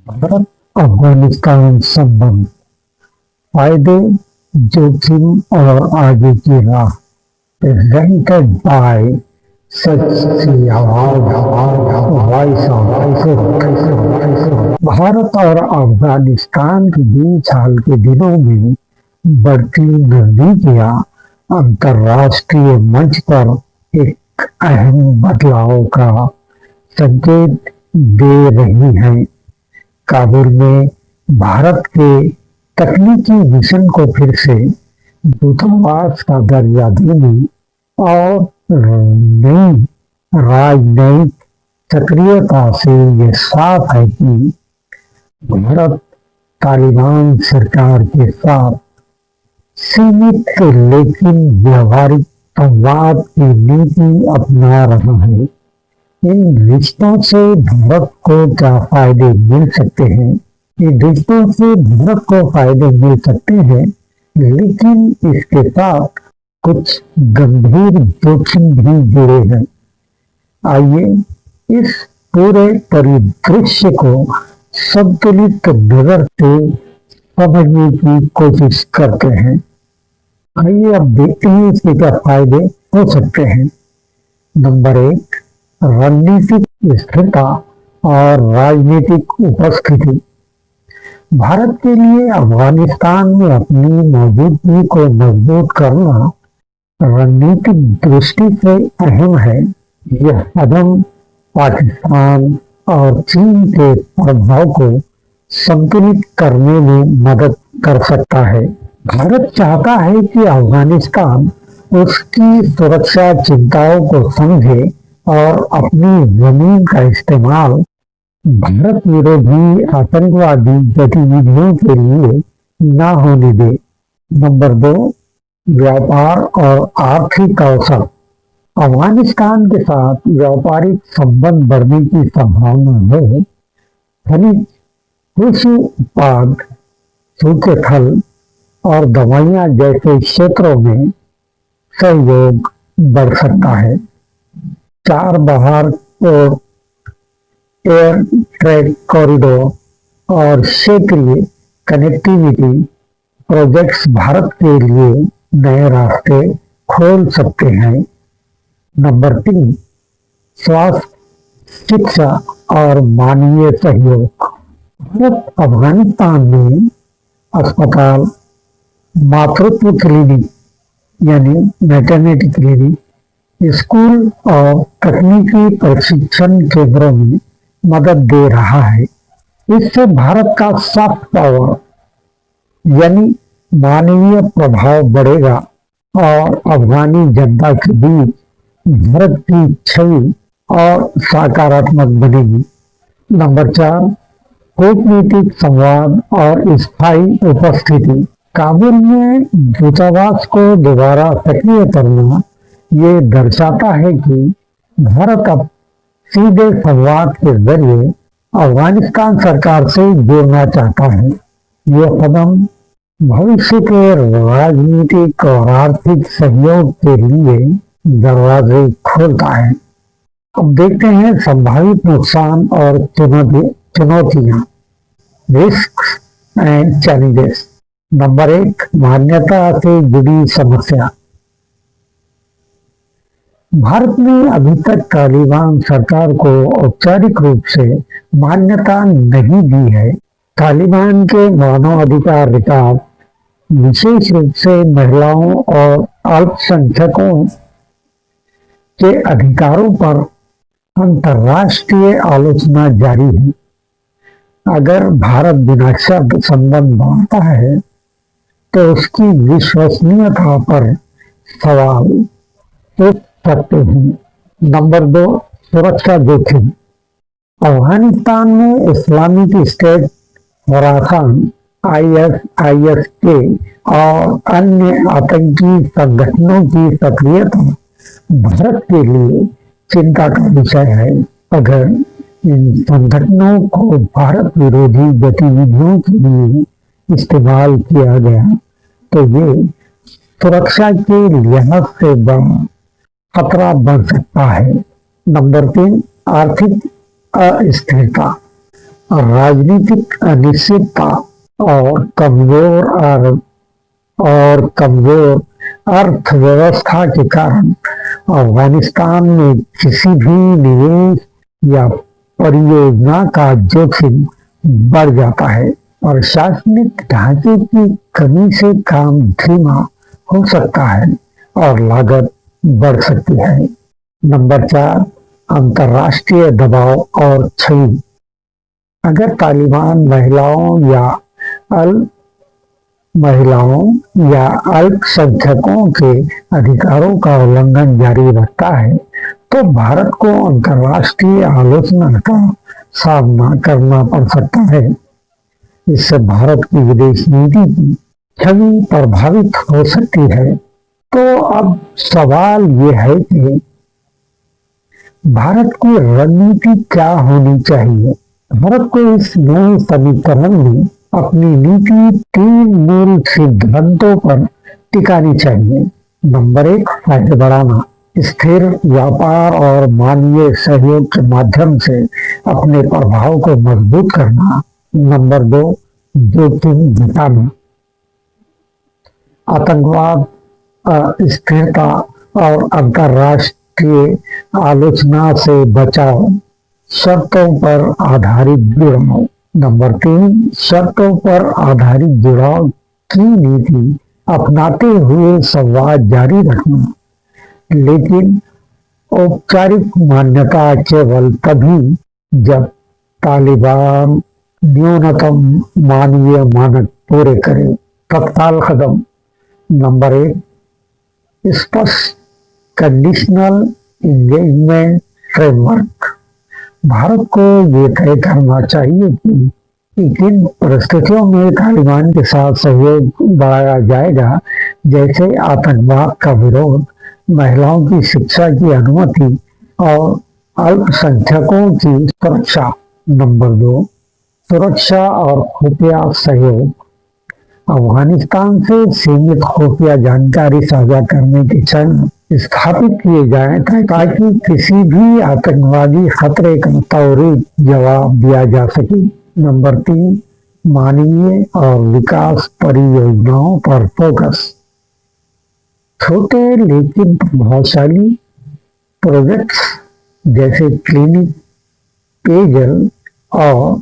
भारत अफगानिस्तान संबंध, फायदे, जोखिम और आगे की राह। प्रेजेंटेड बाय भारत और अफगानिस्तान के बीच हाल के दिनों में बढ़ती नजदीकियां अंतर्राष्ट्रीय मंच पर एक अहम बदलाव का संकेत दे रही हैं। काबुल में भारत के तकनीकी मिशन को फिर से दूतावास का दर्जा देने और नई राजनयिक सक्रियता से यह साफ है कि भारत तालिबान सरकार के साथ सीमित लेकिन व्यवहारिक संवाद की नीति अपना रहा है। इन रिश्तों से भारत को क्या फायदे मिल सकते हैं? इन रिश्तों से भारत को फायदे मिल सकते हैं, लेकिन इसके साथ कुछ गंभीर जोखिम भी जुड़े हैं। आइए इस पूरे परिदृश्य को संतुलित नजर से समझने की कोशिश करते हैं। आइए अब देखते हैं इसके क्या फायदे हो सकते हैं। नंबर 1, रणनीतिक स्थिरता और राजनीतिक उपस्थिति। भारत के लिए अफगानिस्तान में अपनी मौजूदगी को मजबूत करना रणनीतिक दृष्टि से अहम है। यह कदम पाकिस्तान और चीन के प्रभाव को संतुलित करने में मदद कर सकता है। भारत चाहता है कि अफगानिस्तान उसकी सुरक्षा चिंताओं को समझे और अपनी जमीन का इस्तेमाल भारत विरोधी आतंकवादी गतिविधियों के लिए न होने दे। नंबर 2, व्यापार और आर्थिक अवसर। अफगानिस्तान के साथ व्यापारिक संबंध बढ़ने की संभावना है। खनिज, कृषि उत्पाद, सूखे फल और दवाइयां जैसे क्षेत्रों में सहयोग बढ़ सकता है। 4 बाहर और एयर ट्रेड कॉरिडोर और क्षेत्रीय कनेक्टिविटी प्रोजेक्ट्स भारत के लिए नए रास्ते खोल सकते हैं। नंबर 3, स्वास्थ्य, शिक्षा और मानवीय सहयोग। भारत अफगानिस्तान में अस्पताल, मातृत्व क्लिनिक यानी मैटरनिटी क्लिनिक, स्कूल और तकनीकी प्रशिक्षण केंद्रों में मदद दे रहा है। इससे भारत का सॉफ्ट पावर यानी मानवीय प्रभाव बढ़ेगा और अफगानी जनता के बीच भारत की छवि और सकारात्मक बनेगी। नंबर 4, कूटनीतिक संवाद और स्थायी उपस्थिति। काबुल में दूतावास को दोबारा सक्रिय करना ये दर्शाता है कि भारत अब सीधे संवाद के जरिए अफगानिस्तान सरकार से जुड़ना चाहता है। यह कदम भविष्य के राजनीतिक और आर्थिक सहयोग के लिए दरवाजे खोलता है। अब देखते हैं संभावित नुकसान और चुनौतियां, रिस्क एंड चैलेंजेस। नंबर 1, मान्यता से जुड़ी समस्या। भारत ने अभी तक तालिबान सरकार को औपचारिक रूप से मान्यता नहीं दी है। तालिबान के मानवाधिकार रिकॉर्ड, विशेष रूप से महिलाओं और अल्पसंख्यकों के अधिकारों पर अंतर्राष्ट्रीय आलोचना जारी है। अगर भारत बिना शर्त संबंध बढ़ाता है तो उसकी विश्वसनीयता पर सवाल उठ सकते हैं। नंबर 2, सुरक्षा जोखिम। अफगानिस्तान में इस्लामिक स्टेट, खुरासान, ISIS और अन्य आतंकी संगठनों की सक्रियता भारत के लिए चिंता का विषय है। अगर इन संगठनों को भारत विरोधी गतिविधियों के लिए इस्तेमाल किया गया तो ये सुरक्षा के लिहाज से बड़ा खतरा बन सकता है। नंबर 3, आर्थिक अस्थिरता। राजनीतिक अनिश्चितता और कमजोर अर्थव्यवस्था के कारण अफगानिस्तान में किसी भी निवेश या परियोजना का जोखिम बढ़ जाता है। प्रशासनिक ढांचे की कमी से काम धीमा हो सकता है और लागत बढ़ सकती है। नंबर 4, अंतर्राष्ट्रीय दबाव और छवि। अगर तालिबान महिलाओं या अल्पसंख्यकों के अधिकारों का उल्लंघन जारी रखता है तो भारत को अंतर्राष्ट्रीय आलोचना का सामना करना पड़ सकता है। इससे भारत की विदेश नीति की छवि प्रभावित हो सकती है। तो अब सवाल ये है कि भारत की रणनीति क्या होनी चाहिए। भारत को इस नए समीकरण में अपनी नीति 3 मूल सिद्धांतों पर टिकानी चाहिए। नंबर 1, फायदे बढ़ाना, स्थिर व्यापार और मानवीय सहयोग के माध्यम से अपने प्रभाव को मजबूत करना। नंबर 2, जोखिम घटाना, आतंकवाद, अस्थिरता और अंतर्राष्ट्रीय आलोचना से बचाव, शर्तों पर आधारित जुड़ाव। नंबर 3, शर्तों पर आधारित जुड़ाव की नीति अपनाते हुए संवाद जारी रखना, लेकिन औपचारिक मान्यता केवल तभी जब तालिबान न्यूनतम मानवीय मानक पूरे करे। तत्काल कदम। नंबर 1, स्पष्ट कंडीशनल इंगेजमेंट फ्रेमवर्क। भारत को ये तय करना चाहिए कि किन परिस्थितियों में तालिबान के साथ सहयोग बढ़ाया जाएगा, जैसे आतंकवाद का विरोध, महिलाओं की शिक्षा की अनुमति और अल्पसंख्यकों की सुरक्षा। नंबर 2, सुरक्षा और खुफिया सहयोग। अफगानिस्तान से सीमित खुफिया जानकारी साझा करने के चरण स्थापित किए जाएं ताकि किसी भी आतंकवादी खतरे का त्वरित जवाब दिया जा सके। नंबर 3, मानवीय और विकास परियोजनाओं पर फोकस। छोटे लेकिन प्रभावशाली प्रोजेक्ट्स जैसे क्लिनिक, पेयजल और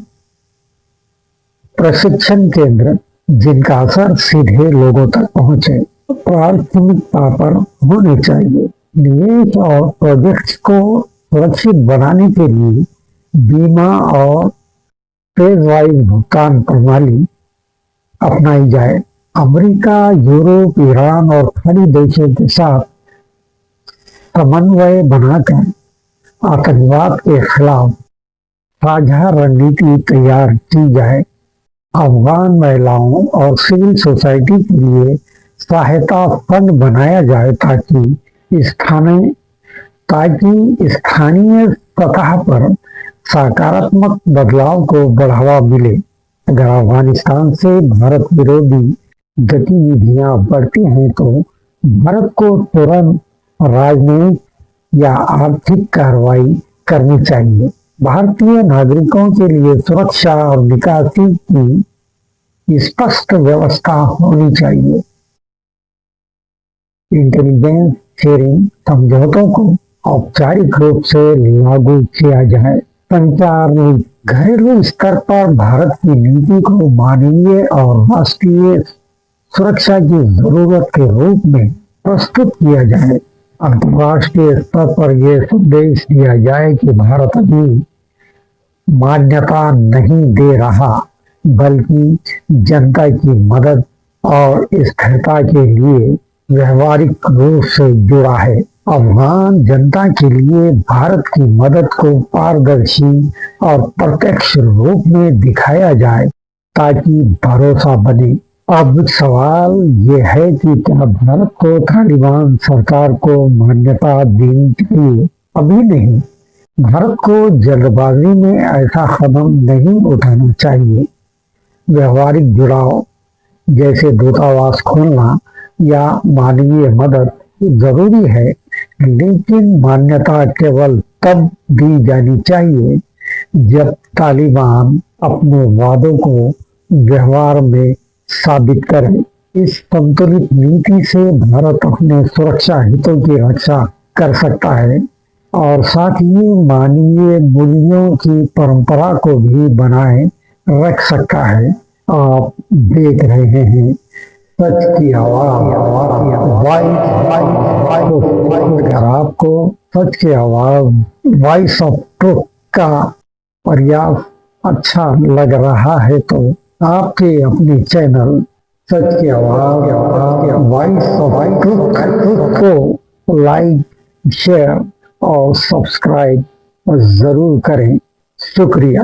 प्रशिक्षण केंद्र जिनका असर सीधे लोगों तक पहुंचे, प्राथमिकता पर होने चाहिए। निवेश और प्रोजेक्ट्स को सुरक्षित बनाने के लिए बीमा और फेज वाइज भुगतान प्रणाली अपनाई जाए। अमेरिका, यूरोप, ईरान और खाड़ी देशों के साथ समन्वय बनाकर आतंकवाद के खिलाफ साझा रणनीति तैयार की जाए। अफगान महिलाओं और सिविल सोसाइटी के लिए सहायता फंड बनाया जाए ताकि स्थानीय सतह पर सकारात्मक बदलाव को बढ़ावा मिले। अगर अफगानिस्तान से भारत विरोधी गतिविधियां बढ़ती हैं तो भारत को तुरंत राजनयिक या आर्थिक कार्रवाई करनी चाहिए। भारतीय नागरिकों के लिए सुरक्षा और निकासी की स्पष्ट व्यवस्था होनी चाहिए। इंटेलिजेंस शेयरिंग समझौतों को औपचारिक रूप से लागू किया जाए। संचार नीति। घरेलू स्तर पर भारत की नीति को मानवीय और राष्ट्रीय सुरक्षा की जरूरत के रूप में प्रस्तुत किया जाए। अंतर्राष्ट्रीय स्तर पर यह संदेश दिया जाए कि भारत अभी मान्यता नहीं दे रहा, बल्कि जनता की मदद और स्थिरता के लिए व्यवहारिक रूप से जुड़ा है। अफगान जनता के लिए भारत की मदद को पारदर्शी और प्रत्यक्ष रूप में दिखाया जाए ताकि भरोसा बने। अब सवाल ये है कि क्या भारत को तालिबान सरकार को मान्यता देनी चाहिए? अभी नहीं। भारत को जल्दबाजी में ऐसा कदम नहीं उठाना चाहिए। व्यवहारिक जुड़ाव जैसे दूतावास खोलना या मानवीय मदद जरूरी है, लेकिन मान्यता केवल तब दी जानी चाहिए जब तालिबान अपने वादों को व्यवहार में साबित करें। इस संतुलित नीति से भारत अपने सुरक्षा हितों की रक्षा कर सकता है और साथ ही मानवीय मूल्यों की परंपरा को भी बनाए रख सकता है। आप देख रहे हैं सच की आवाज। अगर आपको सच की आवाज वॉइस ऑफ ट्रुथ का प्रयास अच्छा लग रहा है तो आपके अपने चैनल सच की आवाज वॉइस ऑफ ट्रुथ को लाइक, शेयर और सब्सक्राइब जरूर करें। शुक्रिया।